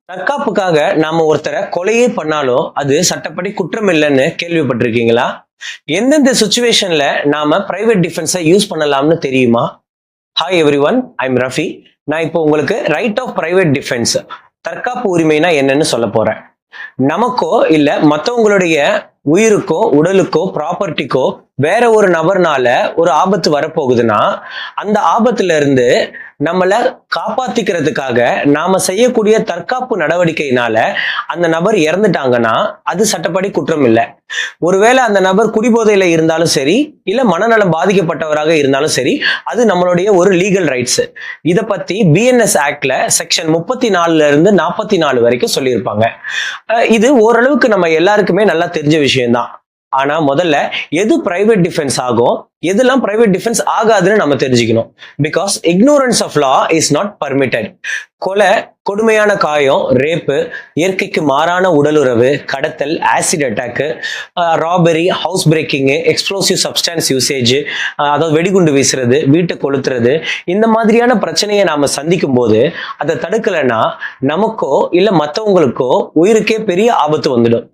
தற்காப்புக்காக நாம ஒருத்தரை கொலையே பண்ணாலும் அது சட்டப்படி குற்றம் இல்லைன்னு கேள்விப்பட்டிருக்கீங்களா? எந்தெந்த சுச்சுவேஷன்ல நாம பிரைவேட் டிஃபென்ஸை யூஸ் பண்ணலாம்னு தெரியுமா? Hi everyone, I'm Rafi. நான் இப்போ உங்களுக்கு ரைட் ஆஃப் பிரைவேட் டிஃபென்ஸ், தற்காப்பு உரிமைனா என்னன்னு சொல்ல போறேன். நமக்கோ இல்ல மற்றவங்களுடைய உயிருக்கோ உடலுக்கோ ப்ராப்பர்ட்டிக்கோ வேற ஒரு நபர்னால ஒரு ஆபத்து வரப்போகுதுன்னா அந்த ஆபத்துல இருந்து நம்மளை காப்பாத்திக்கிறதுக்காக நாம செய்யக்கூடிய தற்காப்பு நடவடிக்கையினால அந்த நபர் இறந்துட்டாங்கன்னா அது சட்டப்படி குற்றம் இல்லை. ஒருவேளை அந்த நபர் குடிபோதையில இருந்தாலும் சரி, இல்ல மனநலம் பாதிக்கப்பட்டவராக இருந்தாலும் சரி, அது நம்மளுடைய ஒரு லீகல் ரைட்ஸ். இதை பத்தி பிஎன்எஸ் ஆக்ட்ல செக்ஷன் 34 இருந்து 44 வரைக்கும் சொல்லியிருப்பாங்க. இது ஓரளவுக்கு நம்ம எல்லாருக்குமே நல்லா தெரிஞ்ச விஷயம்தான். ஆனா முதல்ல எது பிரைவேட் டிஃபென்ஸ் ஆகும், எதெல்லாம் பிரைவேட் டிஃபென்ஸ் ஆகாதுன்னு நம்ம தெரிஞ்சுக்கணும். Because ignorance of law is not permitted. கொலை, கொடுமையான காயம், ரேப்பு, இயற்கைக்கு மாறான உடலுறவு, கடத்தல், acid attack, robbery, house breaking, explosive substance usage, அதாவது வெடிகுண்டு வீசுறது, வீட்டை கொளுத்துறது, இந்த மாதிரியான பிரச்சனையை நாம சந்திக்கும் போது அதை தடுக்கலைன்னா நமக்கோ இல்ல மற்றவங்களுக்கோ உயிருக்கே பெரிய ஆபத்து வந்துடும்.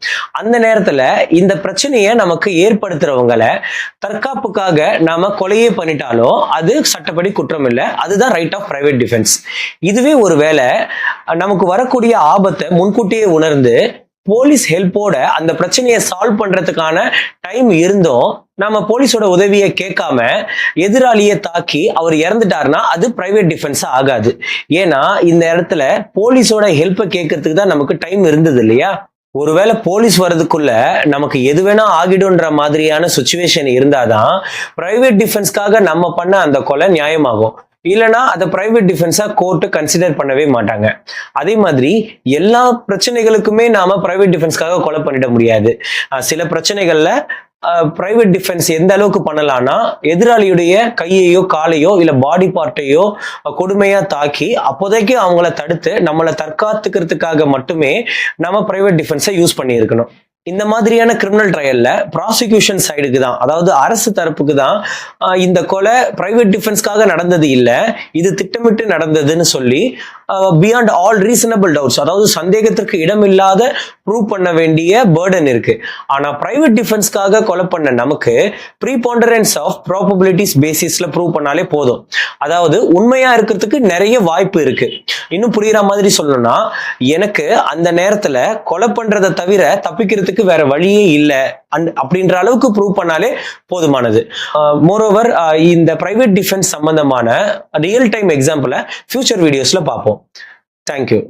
அந்த நேரத்துல இந்த பிரச்சனையை நமக்கு ஏற்படுத்துறவங்களை தற்காப்புக்காக நாம கொலையே பண்ணிட்டாலும் அது சட்டப்படி குற்றம் இல்லை. அதுதான் ரைட் ஆஃப் பிரைவேட் டிஃபென்ஸ். இதுவே ஒருவேளை நமக்கு வரக்கூடிய ஆபத்தை முன்கூட்டியே உணர்ந்து போலீஸ் ஹெல்ப்போட அந்த பிரச்சனையை சால்வ் பண்றதுக்கான டைம் இருந்தும் நம்ம போலீஸோட உதவியை கேட்காம எதிராளியை தாக்கி அவர் இறந்துட்டாருன்னா அது பிரைவேட் டிஃபென்ஸ் ஆகாது. ஏன்னா இந்த இடத்துல போலீஸோட ஹெல்ப்பை கேட்கறதுக்கு தான் நமக்கு டைம் இருந்தது இல்லையா? ஒருவேளை போலீஸ் வர்றதுக்குள்ள நமக்கு எது வேணா ஆகிடும்ன்ற மாதிரியான சுச்சுவேஷன் இருந்தாதான் பிரைவேட் டிஃபென்ஸ்க்காக நம்ம பண்ண அந்த கொலை நியாயமாகும். இல்லைன்னா அதை பிரைவேட் டிஃபென்ஸா கோர்ட்டு கன்சிடர் பண்ணவே மாட்டாங்க. அதே மாதிரி எல்லா பிரச்சனைகளுக்குமே நாம பிரைவேட் டிஃபென்ஸ்க்காக கொலை பண்ணிட முடியாது. சில பிரச்சனைகள்ல பிரைவேட் டிஃபென்ஸ் எந்த அளவுக்கு பண்ணலாம்னா எதிராளியுடைய கையையோ காலையோ இல்ல பாடி பார்ட்டையோ கொடுமையா தாக்கி அப்போதைக்கு அவங்கள தடுத்து நம்மளை தற்காத்துக்கிறதுக்காக மட்டுமே நம்ம பிரைவேட் டிஃபென்ஸை யூஸ் பண்ணி இருக்கணும். இந்த மாதிரியான கிரிமினல் ட்ரையல்ல ப்ராசிக்யூஷன் சைடுக்கு தான், அதாவது அரசு தரப்புக்கு தான் இந்த கொலை பிரைவேட் டிஃபென்ஸ்க்காக நடந்தது இல்லை, இது திட்டமிட்டு நடந்ததுன்னு சொல்லி பியாண்ட் ஆல் ரீசனபிள் டவுட்ஸ், அதாவது சந்தேகத்திற்கு இடமில்லாத ப்ரூவ் பண்ண வேண்டிய பர்டன் இருக்கு. ஆனா பிரைவேட் டிஃபென்ஸ்க்காக கொலை பண்ண நமக்கு ப்ரீபாண்டரன்ஸ் ஆஃப் ப்ராபபிலிட்டிஸ் பேசிஸ்ல ப்ரூவ் பண்ணாலே போதும். அதாவது உண்மையா இருக்கிறதுக்கு நிறைய வாய்ப்பு இருக்கு. இன்னும் புரியுற மாதிரி சொல்லணும்னா, எனக்கு அந்த நேரத்துல கொலை பண்றதை தவிர தப்பிக்கிறதுக்கு வேற வழியே இல்லை அப்படின்ற அளவுக்கு ப்ரூவ் பண்ணாலே போதுமானது. மோரோவர் இந்த பிரைவேட் டிஃபென்ஸ் சம்பந்தமான ரியல் டைம் எக்ஸாம்பிளை ஃபியூச்சர் வீடியோஸ்ல பார்ப்போம். தேங்க்யூ.